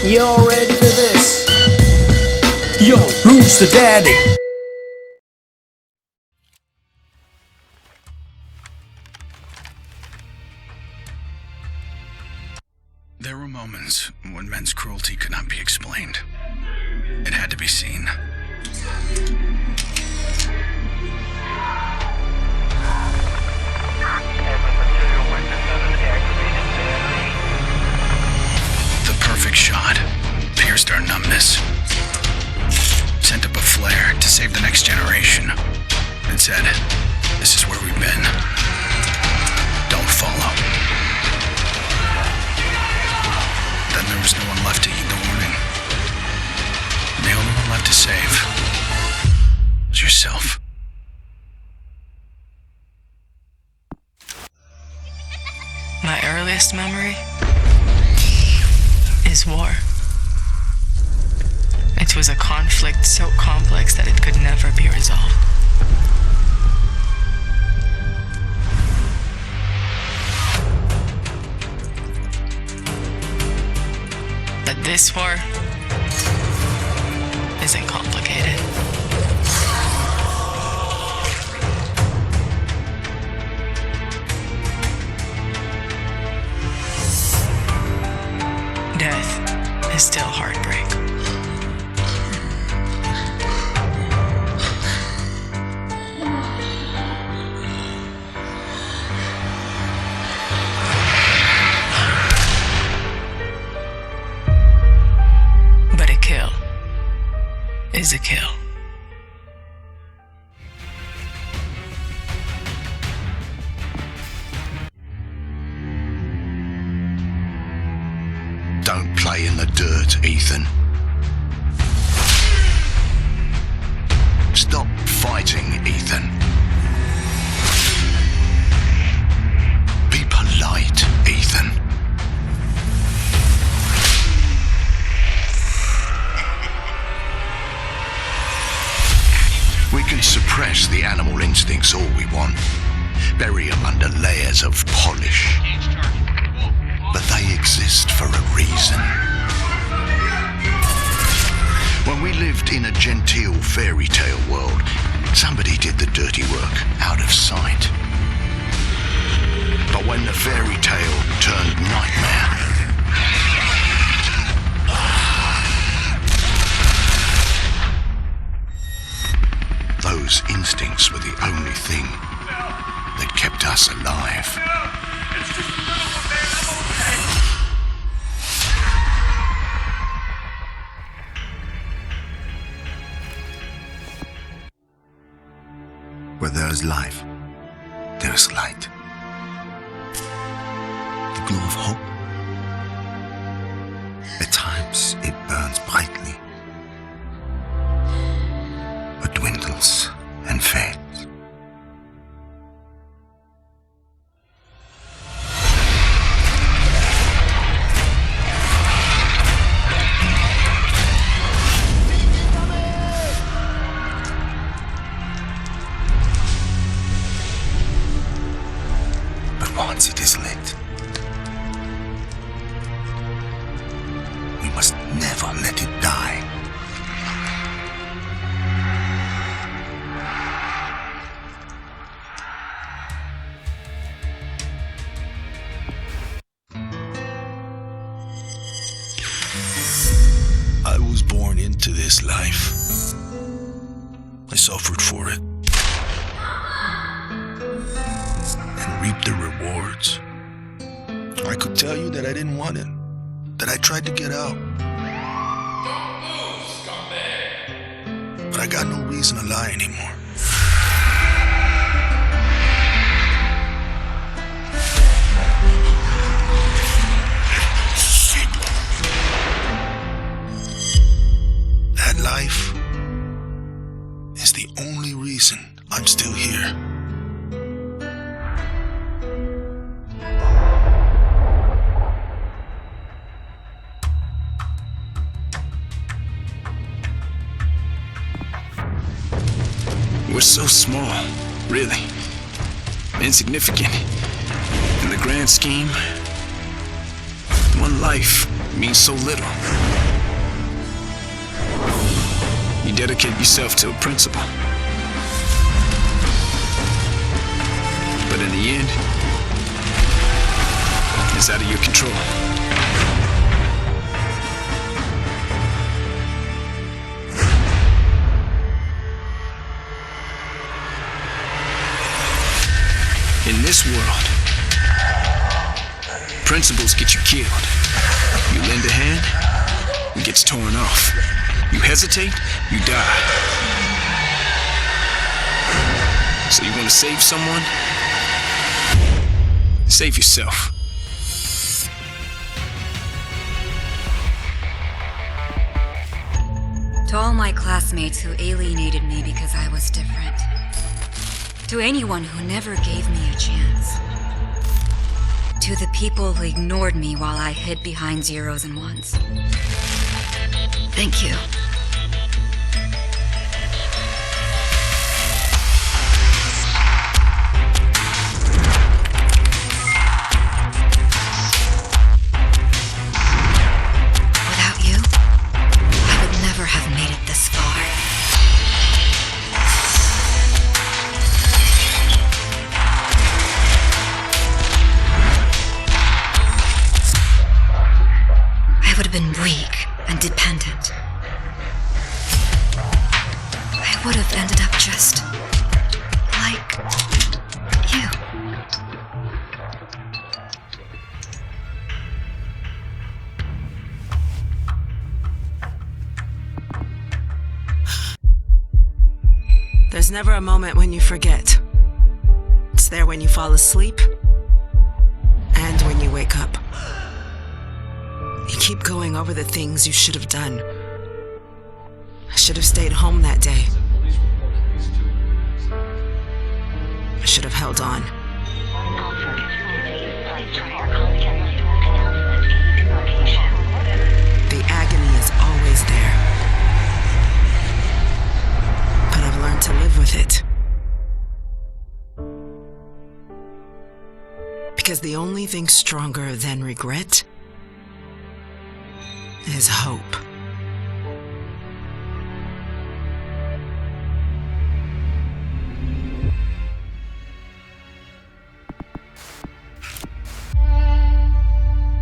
You're ready for this? Yo, who's the daddy? There were moments when men's cruelty could not be explained. It had to be seen. The perfect shot pierced our numbness, sent up a flare to save the next generation. It said, "This is where we've been. Don't follow." Then there was no one left to heed the warning. The only one left to save was yourself. My earliest memory is war. It was a conflict so complex that it could never be resolved. But this war isn't complicated. Death is still heartbreak. But a kill is a kill. Don't play in the dirt, Ethan. Stop fighting, Ethan. Be polite, Ethan. We can suppress the animal instincts all we want, bury them under layers of polish. But they exist for a reason. When we lived in a genteel fairy tale world, somebody did the dirty work out of sight. But when the fairy tale turned nightmare, those instincts were the only thing that kept us alive. Where there is life, there is light. The glow of hope. At times it burns brightly, but dwindles and fades. Once it is lit, we must never let it die. I was born into this life. I suffered for it. Reap the rewards. I could tell you that I didn't want it, that I tried to get out. Don't move, scumbag! But I got no reason to lie anymore. That life is the only reason I'm still here. We're so small, really. Insignificant. In the grand scheme, one life means so little. You dedicate yourself to a principle. But in the end, it's out of your control. In this world, principles get you killed. You lend a hand, it gets torn off. You hesitate, you die. So you want to save someone? Save yourself. To all my classmates who alienated me because I was different. To anyone who never gave me a chance. To the people who ignored me while I hid behind zeros and ones. Thank you. Without you, I would never have made it this far. I would have been weak and dependent. I would have ended up just like you. There's never a moment when you forget. It's there when you fall asleep and when you wake up. You keep going over the things you should have done. I should have stayed home that day. I should have held on. The agony is always there. But I've learned to live with it. Because the only thing stronger than regret is hope.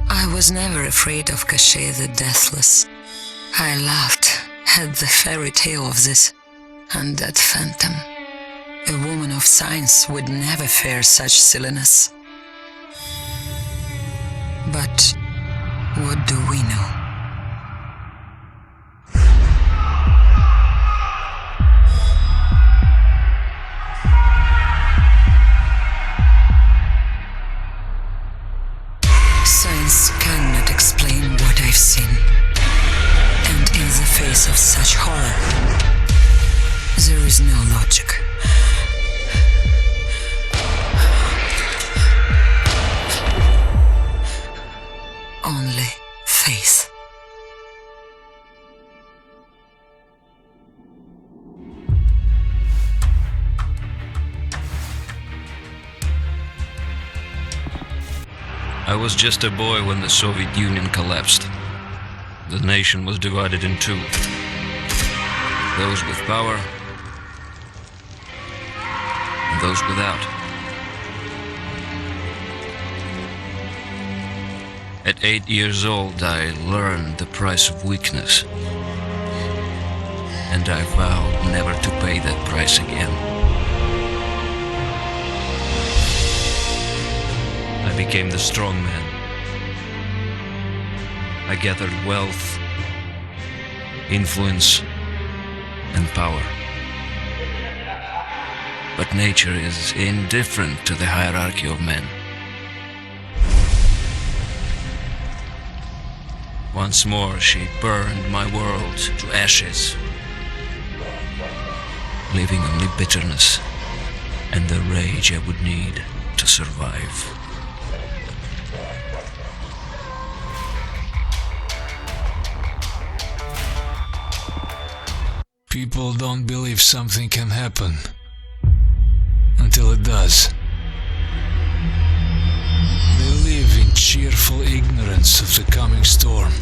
I was never afraid of Cachet the Deathless. I laughed at the fairy tale of this undead phantom. A woman of science would never fear such silliness. But what do we know? Science cannot explain what I've seen. And in the face of such horror, there is no logic. Only faith. I was just a boy when the Soviet Union collapsed. The nation was divided in two. Those with power and those without. At 8 years old, I learned the price of weakness. And I vowed never to pay that price again. I became the strong man. I gathered wealth, influence, and power. But nature is indifferent to the hierarchy of men. Once more she burned my world to ashes, leaving only bitterness and the rage I would need to survive. People don't believe something can happen until it does. They live in cheerful ignorance of the coming storm.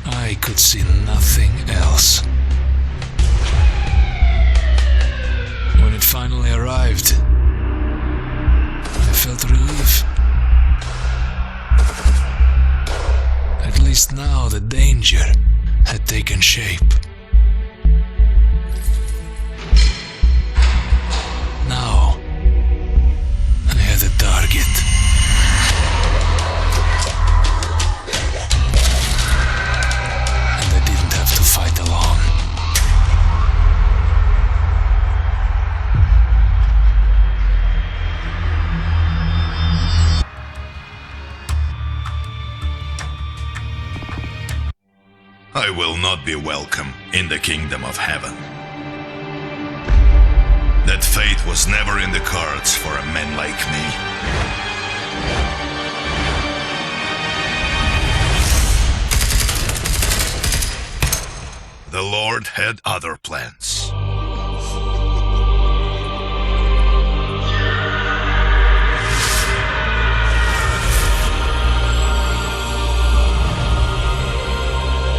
I could see nothing else. had finally arrived, I felt relief. At least now the danger had taken shape. Now, I had a target. And I didn't have to fight alone. I will not be welcome in the kingdom of heaven. That fate was never in the cards for a man like me. The Lord had other plans.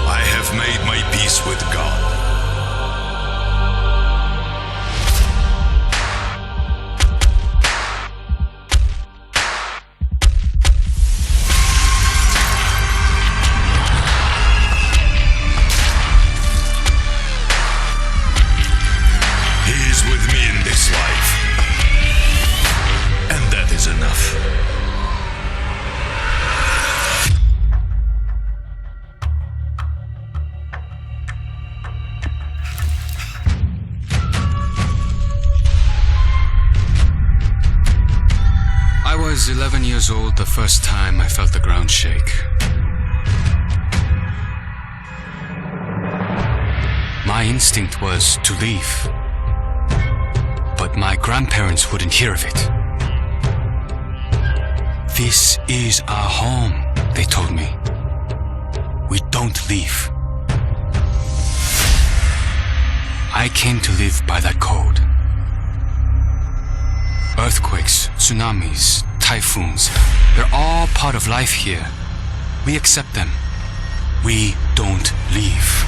I have made my peace with God. He is with me in this life, and that is enough. I was 11 years old the first time I felt the ground shake. My instinct was to leave, but my grandparents wouldn't hear of it. This is our home, they told me. We don't leave. I came to live by that code. Earthquakes, tsunamis, typhoons, they're all part of life here. We accept them. We don't leave.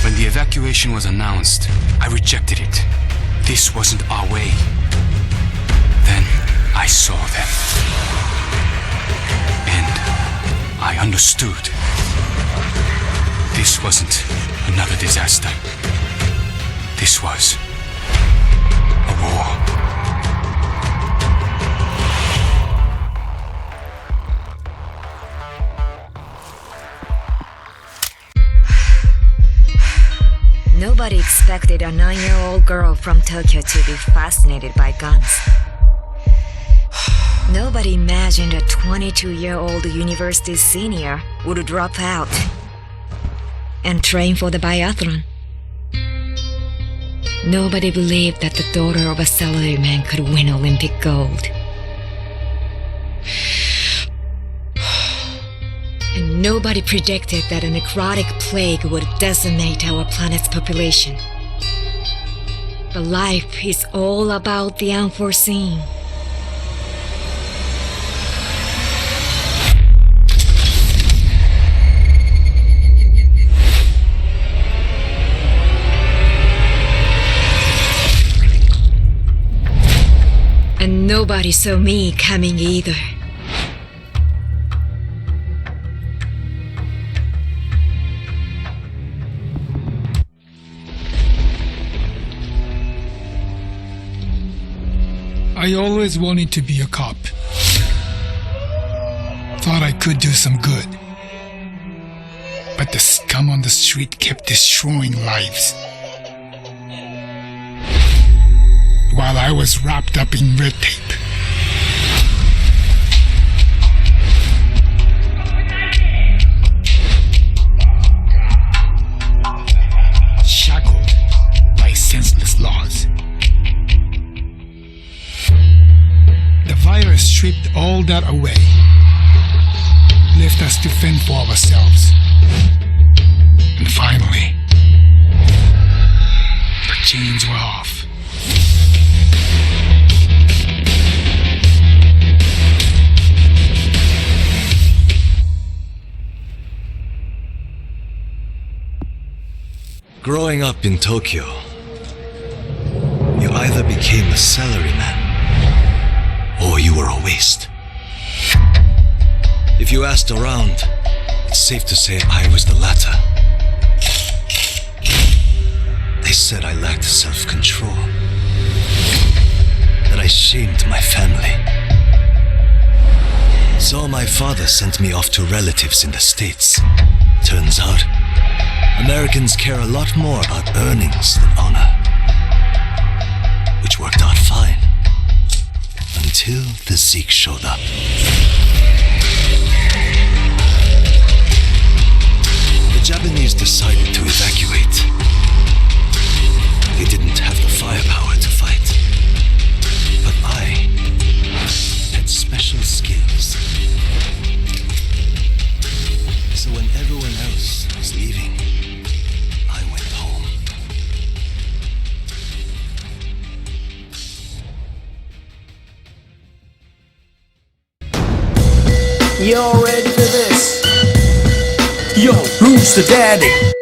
When the evacuation was announced, I rejected it. This wasn't our way. Then I saw them. And I understood. This wasn't another disaster. This was a war. Nobody expected a 9-year-old girl from Tokyo to be fascinated by guns. Nobody imagined a 22-year-old university senior would drop out and train for the biathlon. Nobody believed that the daughter of a salaryman could win Olympic gold. And nobody predicted that a necrotic plague would decimate our planet's population. But life is all about the unforeseen. And nobody saw me coming either. I always wanted to be a cop. Thought I could do some good. But the scum on the street kept destroying lives. While I was wrapped up in red tape. Shackled by senseless laws. The virus stripped all that away. Left us to fend for ourselves. And finally, the chains were off. Growing up in Tokyo, your either became a salaryman, or you were a waste. If you asked around, it's safe to say I was the latter. They said I lacked self-control, that I shamed my family. So my father sent me off to relatives in the States. Turns out, Americans care a lot more about earnings than honor. Which worked out fine. Until the Zeke showed up. The Japanese decided to evacuate. They didn't have the firepower to fight. But I had special skills. So when everyone else was leaving, I went home. Y'all ready for this? Yo, who's the daddy?